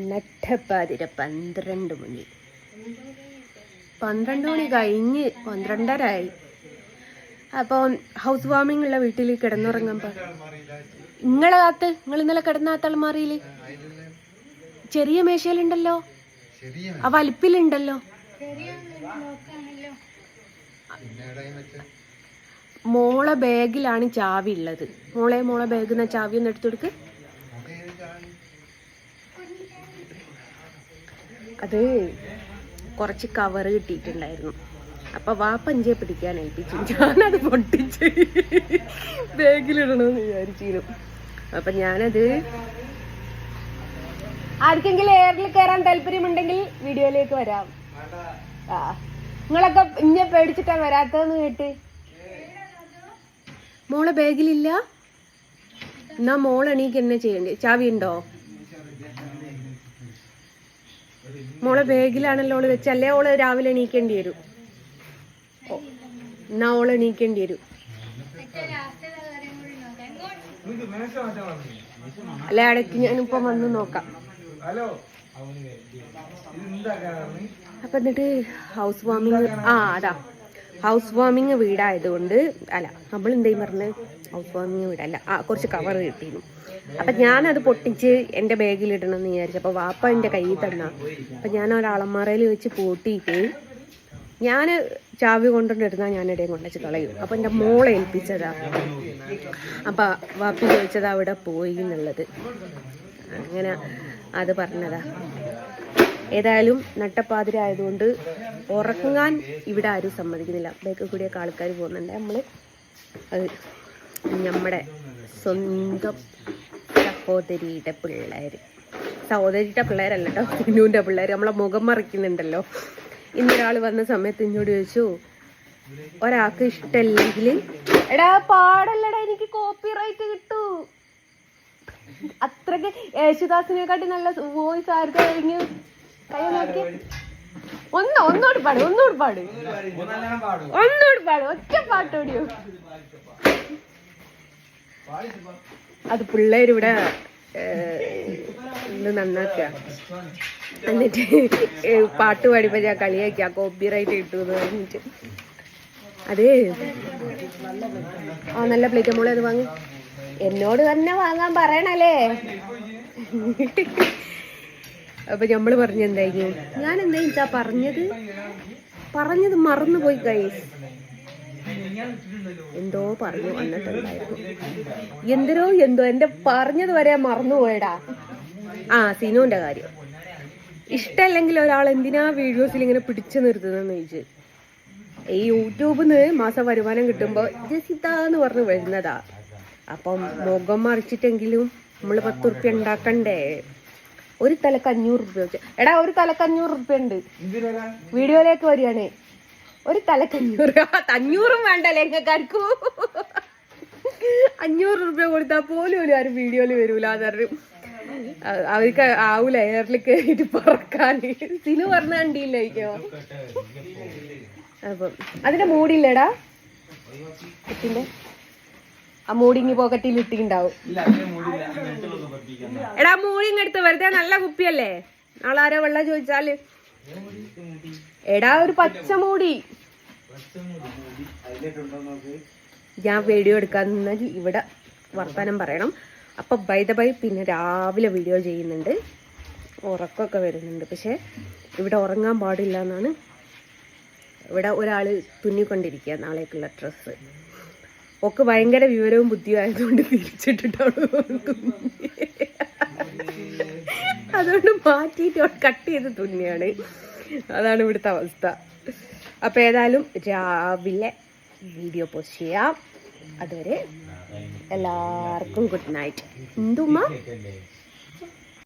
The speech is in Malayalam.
നട്ടപ്പാതിര 12 മണി. 12 മണി കഴിഞ്ഞ് 12:30 അപ്പോൾ ഹൗസ് വാമിംഗ് ഉള്ള വീട്ടിൽ കിടന്നുറങ്ങാൻ നിങ്ങളെ കാത്ത് നിങ്ങൾ ഇന്നലെ കിടന്ന തളമാറിയില് ചെറിയ മേശയിലുണ്ടല്ലോ, ആ വലിപ്പിലുണ്ടല്ലോ. മോളെ ബാഗിലാണ് ചാവി ഉള്ളത്. മോളെ ബാഗിൽ ചാവി ഒന്ന് എടുത്തു. അത് കുറച്ച് കവറ് കിട്ടിയിട്ടുണ്ടായിരുന്നു. അപ്പൊ വാപ്പഞ്ചെ പിടിക്കാൻ ഏൽപ്പിച്ചു. ഞാനത് പൊട്ടിച്ച് ബാഗിലിടണമെന്ന് വിചാരിച്ചിരുന്നു. അപ്പൊ ഞാനത് ആർക്കെങ്കിലും എയറിൽ കയറാൻ താല്പര്യമുണ്ടെങ്കിൽ വീഡിയോയിലേക്ക് വരാം. നിങ്ങളൊക്കെ ഇഞ്ഞെ പേടിച്ചിട്ടാ വരാത്തതെന്ന് കേട്ട്. മോളെ ബാഗിലില്ല. എന്നാ മോൾ എണീക്ക് എന്നെ ചെയ്യണ്ടേ? ചാവി ഉണ്ടോ? മോളെ ബാഗിലാണല്ലോ ഓള് വെച്ചല്ലേ. ഓള് രാവിലെ എണീക്കേണ്ടി വരും. എന്നാ ഓള് എണീക്കേണ്ടി വരും. അല്ല, ഇടയ്ക്ക് ഞാനിപ്പോ വന്ന് നോക്കാം. അപ്പൊ എന്നിട്ട് ഹൗസ് വാമിങ് അതാ ഹൗസ് വാമിങ് വീടായതുകൊണ്ട് അല്ല, നമ്മൾ എന്തായും പറഞ്ഞ് ഹൗസ് വാമിങ് വീടല്ല, കുറച്ച് കവർ കിട്ടിയിരുന്നു. അപ്പൊ ഞാനത് പൊട്ടിച്ച് എൻ്റെ ബാഗിലിടണം എന്ന് വിചാരിച്ചു. അപ്പൊ വാപ്പ എൻ്റെ കയ്യിൽ തന്ന. അപ്പൊ ഞാൻ ഒരളമാറയിൽ വെച്ച് പൂട്ടിയിട്ട് ഞാൻ ചാവി കൊണ്ടുവന്നിരുന്നാൽ ഞാൻ ഇടയും കൊണ്ടുവച്ച് കളയും. അപ്പൊ എൻ്റെ മോളെ ഏൽപ്പിച്ചതാ. അപ്പൊ വാപ്പി ചോദിച്ചത് അവിടെ പോയി എന്നുള്ളത്. അങ്ങനെ അത് പറഞ്ഞതാ. ഏതായാലും നട്ടപ്പാതിര ആയതുകൊണ്ട് ഉറങ്ങാൻ ഇവിടെ ആരും സമ്മതിക്കുന്നില്ല. ബാക്കിൽ കൂടിയൊക്കെ ആൾക്കാർ പോകുന്നുണ്ട്. നമ്മൾ അത് നമ്മുടെ സ്വന്തം സഹോദരിയുടെ പിള്ളേരല്ല കേട്ടോ, സിനുവിൻ്റെ പിള്ളേർ. നമ്മളെ മുഖം മറിക്കുന്നുണ്ടല്ലോ. ഇന്നൊരാൾ വന്ന സമയത്ത് എന്നോട് ചോദിച്ചു, ഒരാൾക്ക് ഇഷ്ടമല്ലെങ്കിൽ എടാ പാടല്ലടാ, എനിക്ക് കോപ്പിറൈറ്റ് കിട്ടൂ. അത്രക്ക് യേശുദാസിനെക്കാട്ടി നല്ല വോയിസ് ആർക്ക് കഴിഞ്ഞു. കൈ നോക്കി ഒന്നോട് പാട് ഒറ്റ പാട്ടോടിയോ. അത് പിള്ളേരിവിടെ നന്നാക്കുക. എന്നിട്ട് പാട്ട് പാടിപ്പോ ഞാൻ കളിയാക്കിയ കോപ്പിറൈറ്റ് കിട്ടുമെന്ന് പറഞ്ഞിട്ട്. അത് നല്ല പ്ലേറ്റ് മോളെ അത് വാങ്ങി എന്നോട് തന്നെ വാങ്ങാൻ പറയണല്ലേ. അപ്പൊ നമ്മള് എന്തായിരുന്നു ഞാൻ എന്താ പറഞ്ഞത് മറന്നുപോയി ഗൈസ്. എന്തോ പറഞ്ഞു വന്നിട്ടുണ്ടായിരുന്നു. എന്തോ എന്റെ പറഞ്ഞത് വരെ മറന്നുപോയടാ. സിനുവിന്റെ കാര്യം. ഇഷ്ടമല്ലെങ്കിൽ ഒരാൾ എന്തിനാ വീഡിയോസിൽ ഇങ്ങനെ പിടിച്ചു നിർത്തുന്നെന്ന് ചോദിച്ചു. ഈ യൂട്യൂബിന്ന് മാസം വരുമാനം കിട്ടുമ്പോ ജസിതാന്ന് പറഞ്ഞ് വരുന്നതാ. അപ്പം മുഖം മറിച്ചിട്ടെങ്കിലും നമ്മള് 10 ഉറുപ്പ്യ ഉണ്ടാക്കണ്ടേ. ഒരു തലക്ക് 500 ഉറുപ്പ്യ വെച്ച്. എടാ, ഒരു തലക്ക് 500 ഉറുപ്പ്യ ഉണ്ട്. വീഡിയോയിലേക്ക് വരികയാണേ. ഒരു തലക്ക് 500 വേണ്ടല്ലേ എങ്ങൾക്കാർക്കും. 500 ഉറുപ്പ്യ കൊടുത്താൽ പോലും ആരും വീഡിയോയിൽ വരൂല എന്നറിയും. അവർക്ക് ആവൂല എയറിൽ കയറിയിട്ട് പറക്കാൻ. സിനു പറഞ്ഞ കണ്ടില്ലായിരിക്കോ. അപ്പം അതിന്റെ മൂടിയില്ലടാ. കുട്ടിന്റെ ആ മൂടിങ്ങി പോക്കറ്റിൽ ഇട്ടിണ്ടാവും. എടാ, മൂടിങ് എടുത്ത് വെറുതെ നല്ല കുപ്പിയല്ലേ. നാളെ ആരോ വെള്ളം ചോദിച്ചാല്. എടാ, ഒരു പച്ച മൂടി. ഞാൻ വീഡിയോ എടുക്കാൻ നിന്നാൽ ഇവിടെ വർത്താനം പറയണം. അപ്പൊ ബൈ പിന്നെ രാവിലെ വീഡിയോ ചെയ്യുന്നുണ്ട്. ഉറക്കമൊക്കെ വരുന്നുണ്ട്. പക്ഷെ ഇവിടെ ഉറങ്ങാൻ പാടില്ല എന്നാണ്. ഇവിടെ ഒരാൾ തുന്നിക്കൊണ്ടിരിക്കുക നാളേക്കുള്ള ഡ്രസ്സ്. ഒക്കെ ഭയങ്കര വിവരവും ബുദ്ധിയും ആയതുകൊണ്ട് തിരിച്ചിട്ടിട്ടാണ് അതുകൊണ്ട് മാറ്റിയിട്ട് കട്ട് ചെയ്ത് തുന്നിയാണ്. അതാണ് ഇവിടുത്തെ അവസ്ഥ. അപ്പൊ ഏതായാലും രാവിലെ വീഡിയോ പോസ്റ്റ് ചെയ്യാം. അതുവരെ എല്ലാവർക്കും ഗുഡ് നൈറ്റ്. എന്തുമ്മ